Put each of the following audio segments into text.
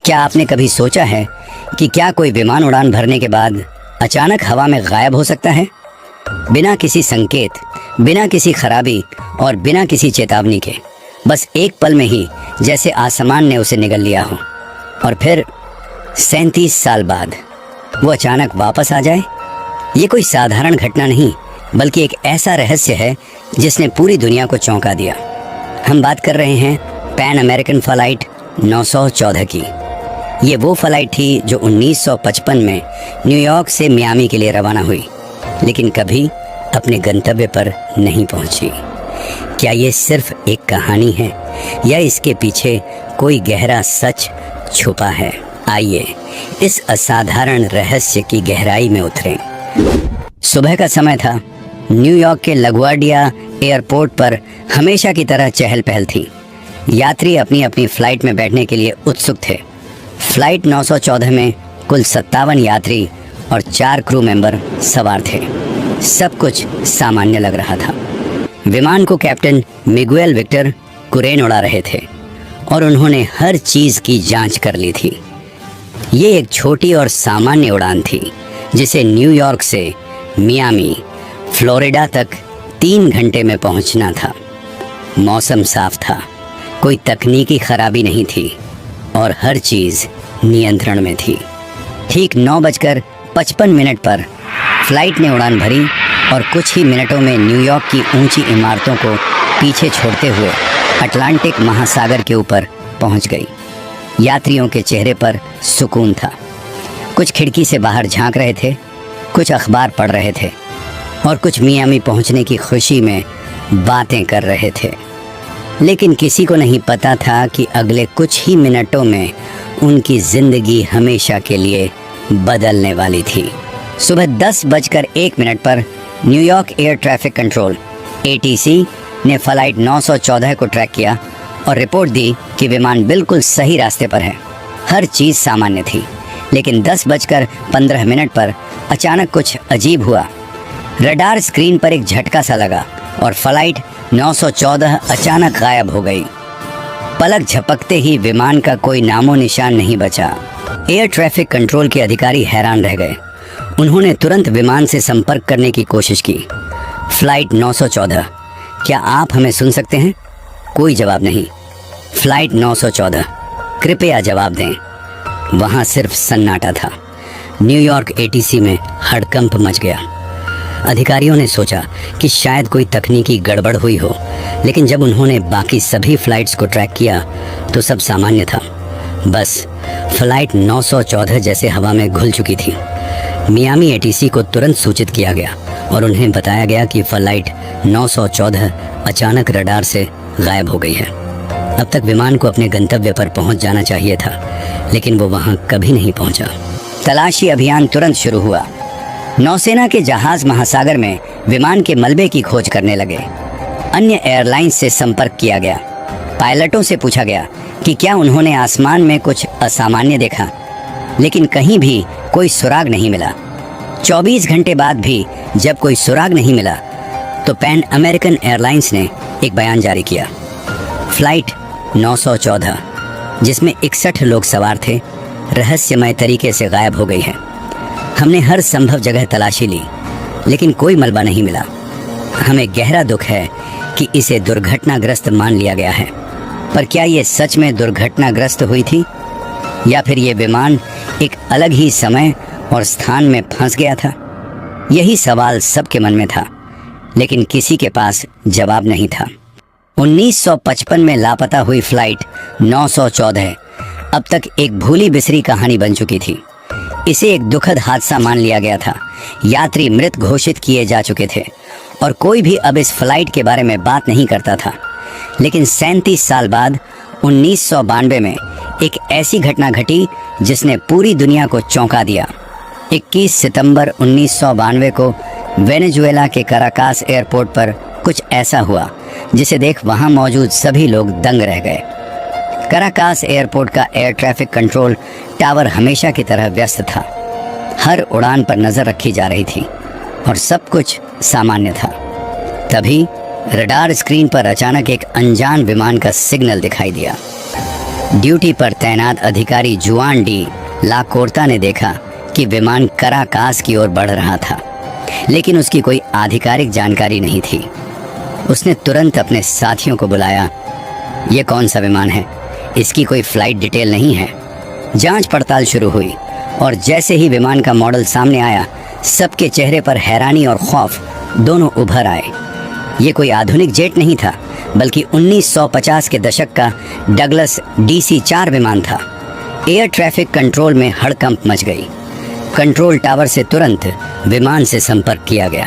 क्या आपने कभी सोचा है कि क्या कोई विमान उड़ान भरने के बाद अचानक हवा में गायब हो सकता है, बिना किसी संकेत, बिना किसी खराबी और बिना किसी चेतावनी के? बस एक पल में ही जैसे आसमान ने उसे निगल लिया हो और फिर 37 साल बाद वो अचानक वापस आ जाए। ये कोई साधारण घटना नहीं, बल्कि एक ऐसा रहस्य है जिसने पूरी दुनिया को चौंका दिया। हम बात कर रहे हैं पैन अमेरिकन फ्लाइट 914 की। ये वो फ्लाइट थी जो 1955 में न्यूयॉर्क से मियामी के लिए रवाना हुई, लेकिन कभी अपने गंतव्य पर नहीं पहुंची। क्या ये सिर्फ एक कहानी है या इसके पीछे कोई गहरा सच छुपा है? आइए इस असाधारण रहस्य की गहराई में उतरें। सुबह का समय था। न्यूयॉर्क के लगवार्डिया एयरपोर्ट पर हमेशा की तरह चहल पहल थी। यात्री अपनी अपनी फ्लाइट में बैठने के लिए उत्सुक थे। फ्लाइट 914 में कुल 57 यात्री और 4 क्रू मेंबर सवार थे। सब कुछ सामान्य लग रहा था। विमान को कैप्टन मिगुएल विक्टर कुरेन उड़ा रहे थे और उन्होंने हर चीज़ की जांच कर ली थी। ये एक छोटी और सामान्य उड़ान थी जिसे न्यूयॉर्क से मियामी, फ्लोरिडा तक 3 घंटे में पहुंचना था। मौसम साफ था, कोई तकनीकी खराबी नहीं थी और हर चीज़ नियंत्रण में थी। ठीक 9:55 पर फ्लाइट ने उड़ान भरी और कुछ ही मिनटों में न्यूयॉर्क की ऊंची इमारतों को पीछे छोड़ते हुए अटलांटिक महासागर के ऊपर पहुंच गई। यात्रियों के चेहरे पर सुकून था। कुछ खिड़की से बाहर झांक रहे थे, कुछ अखबार पढ़ रहे थे और कुछ मियामी पहुंचने की खुशी में बातें कर रहे थे। लेकिन किसी को नहीं पता था कि अगले कुछ ही मिनटों में उनकी जिंदगी हमेशा के लिए बदलने वाली थी। सुबह 10:01 पर New York air traffic control ATC ने फ्लाइट 914 को ट्रैक किया और रिपोर्ट दी कि विमान बिल्कुल सही रास्ते पर है। हर चीज़ सामान्य थी, लेकिन 10:15 पर अचानक कुछ अजीब हुआ। रडार स्क्रीन पर एक झटका सा लगा और फ्लाइट 914 अचानक गायब हो गई। पलक झपकते ही विमान का कोई नामो निशान नहीं बचा। एयर ट्रैफिक कंट्रोल के अधिकारी हैरान रह गए। उन्होंने तुरंत विमान से संपर्क करने की कोशिश की। फ्लाइट 914, क्या आप हमें सुन सकते हैं? कोई जवाब नहीं। फ्लाइट 914, कृपया जवाब दें। वहाँ सिर्फ सन्नाटा था। न्यूयॉर्क ATC में हड़कंप मच गया। अधिकारियों ने सोचा कि शायद कोई तकनीकी गड़बड़ हुई हो, लेकिन जब उन्होंने बाकी सभी फ्लाइट्स को ट्रैक किया तो सब सामान्य था। बस फ्लाइट 914 जैसे हवा में घुल चुकी थी। मियामी ATC को तुरंत सूचित किया गया और उन्हें बताया गया कि फ्लाइट 914 अचानक रडार से गायब हो गई है। अब तक विमान को अपने गंतव्य पर पहुंच जाना चाहिए था, लेकिन वो वहां कभी नहीं पहुंचा। तलाशी अभियान तुरंत शुरू हुआ। नौसेना के जहाज महासागर में विमान के मलबे की खोज करने लगे। अन्य एयरलाइंस से संपर्क किया गया। पायलटों से पूछा गया कि क्या उन्होंने आसमान में कुछ असामान्य देखा, लेकिन कहीं भी कोई सुराग नहीं मिला। 24 घंटे बाद भी जब कोई सुराग नहीं मिला तो पैन अमेरिकन एयरलाइंस ने एक बयान जारी किया। फ्लाइट 914, जिसमें 61 लोग सवार थे, रहस्यमय तरीके से गायब हो गई है। हमने हर संभव जगह तलाशी ली, लेकिन कोई मलबा नहीं मिला। हमें गहरा दुख है कि इसे दुर्घटनाग्रस्त मान लिया गया है। पर क्या ये सच में दुर्घटनाग्रस्त हुई थी, या फिर ये विमान एक अलग ही समय और स्थान में फंस गया था? यही सवाल सबके मन में था, लेकिन किसी के पास जवाब नहीं था। 1955 में लापता हुई फ्लाइट 914 अब तक एक भूली बिसरी कहानी बन चुकी थी। इसे एक दुखद हादसा मान लिया गया था। यात्री मृत घोषित किए जा चुके थे और कोई भी अब इस फ्लाइट के बारे में बात नहीं करता था। लेकिन 37 साल बाद 1992 में एक ऐसी घटना घटी जिसने पूरी दुनिया को चौंका दिया। 21 सितंबर 1992 को वेनेजुएला के कराकास एयरपोर्ट पर कुछ ऐसा हुआ जिसे देख वहां मौजूद सभी लोग दंग रह गए। कराकास एयरपोर्ट का एयर ट्रैफिक कंट्रोल टावर हमेशा की तरह व्यस्त था। हर उड़ान पर नजर रखी जा रही थी और सब कुछ सामान्य था। तभी रडार स्क्रीन पर अचानक एक अनजान विमान का सिग्नल दिखाई दिया। ड्यूटी पर तैनात अधिकारी जुआन डी ला कोर्ता ने देखा कि विमान कराकास की ओर बढ़ रहा था, लेकिन उसकी कोई आधिकारिक जानकारी नहीं थी। उसने तुरंत अपने साथियों को बुलाया। ये कौन सा विमान है? इसकी कोई फ्लाइट डिटेल नहीं है। जांच पड़ताल शुरू हुई और जैसे ही विमान का मॉडल सामने आया, सबके चेहरे पर हैरानी और खौफ दोनों उभर आए। ये कोई आधुनिक जेट नहीं था, बल्कि 1950 के दशक का डगलस DC-4 विमान था। एयर ट्रैफिक कंट्रोल में हड़कंप मच गई। कंट्रोल टावर से तुरंत विमान से संपर्क किया गया।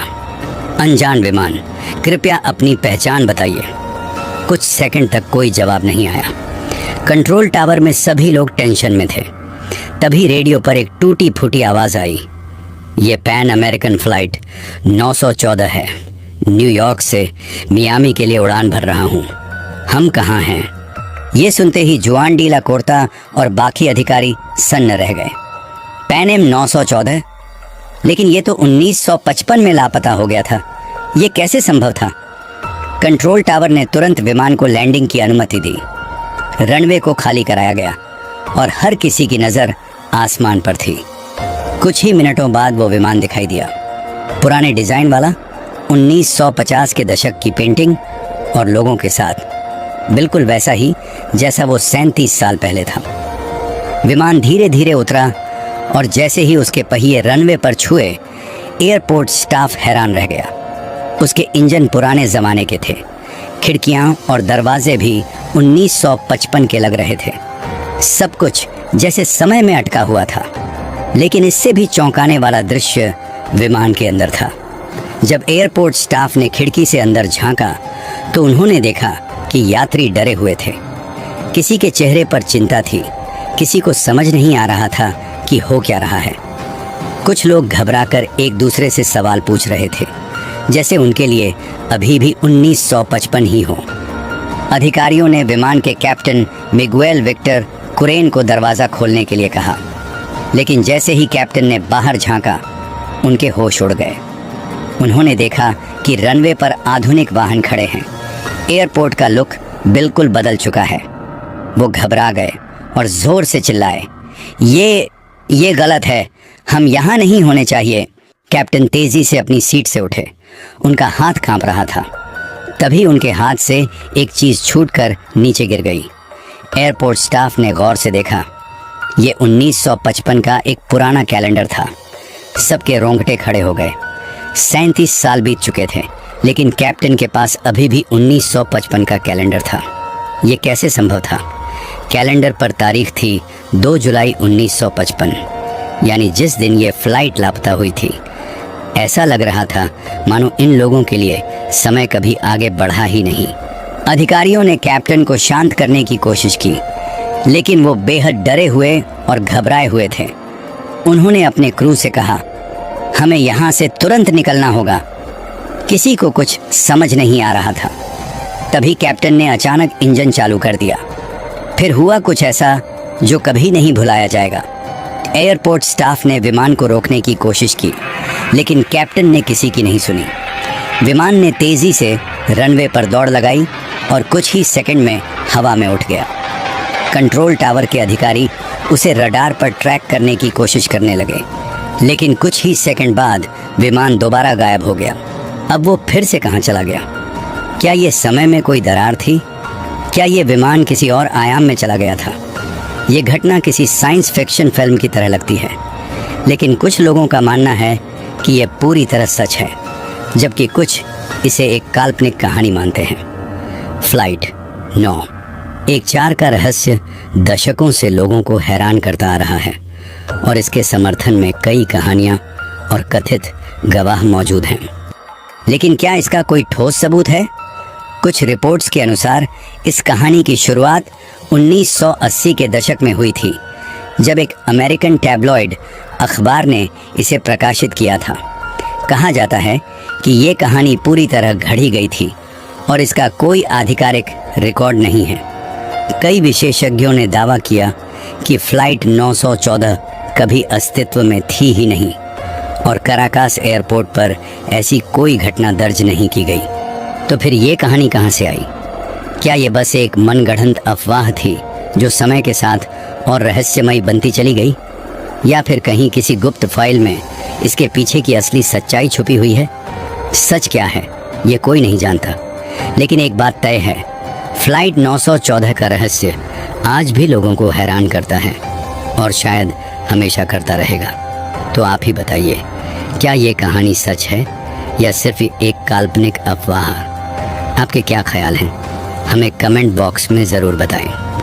अनजान विमान, कृपया अपनी पहचान बताइए। कुछ सेकंड तक कोई जवाब नहीं आया। कंट्रोल टावर में सभी लोग टेंशन में थे। तभी रेडियो पर एक टूटी फूटी आवाज आई। ये पैन अमेरिकन फ्लाइट 914 है। न्यूयॉर्क से मियामी के लिए उड़ान भर रहा हूँ। हम कहाँ हैं? ये सुनते ही जुआन डी ला कोर्ता और बाकी अधिकारी सन्न रह गए। Pan Am 914? लेकिन ये तो 1955 में लापता हो गया था। ये कैसे संभव था? कंट्रोल टावर ने तुरंत विमान को लैंडिंग की अनुमति दी। रनवे को खाली कराया गया और हर किसी की नज़र आसमान पर थी। कुछ ही मिनटों बाद वो विमान दिखाई दिया। पुराने डिज़ाइन वाला, 1950 के दशक की पेंटिंग और लोगों के साथ, बिल्कुल वैसा ही जैसा वो 37 साल पहले था। विमान धीरे धीरे उतरा और जैसे ही उसके पहिए रनवे पर छुए, एयरपोर्ट स्टाफ हैरान रह गया। उसके इंजन पुराने ज़माने के थे। खिड़कियां और दरवाजे भी 1955 के लग रहे थे। सब कुछ जैसे समय में अटका हुआ था। लेकिन इससे भी चौंकाने वाला दृश्य विमान के अंदर था। जब एयरपोर्ट स्टाफ ने खिड़की से अंदर झांका तो उन्होंने देखा कि यात्री डरे हुए थे। किसी के चेहरे पर चिंता थी, किसी को समझ नहीं आ रहा था कि हो क्या रहा है। कुछ लोग घबराकर एक दूसरे से सवाल पूछ रहे थे, जैसे उनके लिए अभी भी 1955 ही हो। अधिकारियों ने विमान के कैप्टन मिगुएल विक्टर कुरेन को दरवाज़ा खोलने के लिए कहा, लेकिन जैसे ही कैप्टन ने बाहर झांका, उनके होश उड़ गए। उन्होंने देखा कि रनवे पर आधुनिक वाहन खड़े हैं। एयरपोर्ट का लुक बिल्कुल बदल चुका है। वो घबरा गए और जोर से चिल्लाए, ये गलत है, हम यहाँ नहीं होने चाहिए। कैप्टन तेजी से अपनी सीट से उठे। उनका हाथ कांप रहा था। तभी उनके हाथ से एक चीज़ छूटकर नीचे गिर गई। एयरपोर्ट स्टाफ ने गौर से देखा। ये 1955 का एक पुराना कैलेंडर था। सबके रोंगटे खड़े हो गए। 37 साल बीत चुके थे, लेकिन कैप्टन के पास अभी भी 1955 का कैलेंडर था। ये कैसे संभव था? कैलेंडर पर तारीख थी 2 जुलाई 1955, यानी जिस दिन ये फ्लाइट लापता हुई थी। ऐसा लग रहा था मानो इन लोगों के लिए समय कभी आगे बढ़ा ही नहीं। अधिकारियों ने कैप्टन को शांत करने की कोशिश की, लेकिन वो बेहद डरे हुए और घबराए हुए थे। उन्होंने अपने क्रू से कहा, हमें यहाँ से तुरंत निकलना होगा। किसी को कुछ समझ नहीं आ रहा था। तभी कैप्टन ने अचानक इंजन चालू कर दिया। फिर हुआ कुछ ऐसा जो कभी नहीं भुलाया जाएगा। एयरपोर्ट स्टाफ ने विमान को रोकने की कोशिश की, लेकिन कैप्टन ने किसी की नहीं सुनी। विमान ने तेजी से रनवे पर दौड़ लगाई और कुछ ही सेकंड में हवा में उठ गया। कंट्रोल टावर के अधिकारी उसे रडार पर ट्रैक करने की कोशिश करने लगे, लेकिन कुछ ही सेकंड बाद विमान दोबारा गायब हो गया। अब वो फिर से कहाँ चला गया? क्या ये समय में कोई दरार थी? क्या ये विमान किसी और आयाम में चला गया था? ये घटना किसी साइंस फिक्शन फिल्म की तरह लगती है, लेकिन कुछ लोगों का मानना है कि यह पूरी तरह सच है, जबकि कुछ इसे एक काल्पनिक कहानी मानते हैं। फ्लाइट 9 एक 4 का रहस्य दशकों से लोगों को हैरान करता आ रहा है और इसके समर्थन में कई कहानियां और कथित गवाह मौजूद हैं। लेकिन क्या इसका कोई ठोस सबूत है? कुछ रिपोर्ट्स के अनुसार इस कहानी की शुरुआत 1980 के दशक में हुई थी, जब एक अमेरिकन टैबलॉइड अखबार ने इसे प्रकाशित किया था। कहा जाता है कि ये कहानी पूरी तरह घड़ी गई थी और इसका कोई आधिकारिक रिकॉर्ड नहीं है। कई विशेषज्ञों ने दावा किया कि फ्लाइट 914 कभी अस्तित्व में थी ही नहीं और कराकास एयरपोर्ट पर ऐसी कोई घटना दर्ज नहीं की गई। तो फिर ये कहानी कहाँ से आई? क्या ये बस एक मनगढ़ंत अफवाह थी जो समय के साथ और रहस्यमयी बनती चली गई, या फिर कहीं किसी गुप्त फाइल में इसके पीछे की असली सच्चाई छुपी हुई है? सच क्या है ये कोई नहीं जानता, लेकिन एक बात तय है, फ्लाइट 914 का रहस्य आज भी लोगों को हैरान करता है और शायद हमेशा करता रहेगा। तो आप ही बताइए, क्या ये कहानी सच है या सिर्फ एक काल्पनिक अफवाह? आपके क्या ख्याल हैं? हमें कमेंट बॉक्स में ज़रूर बताएं।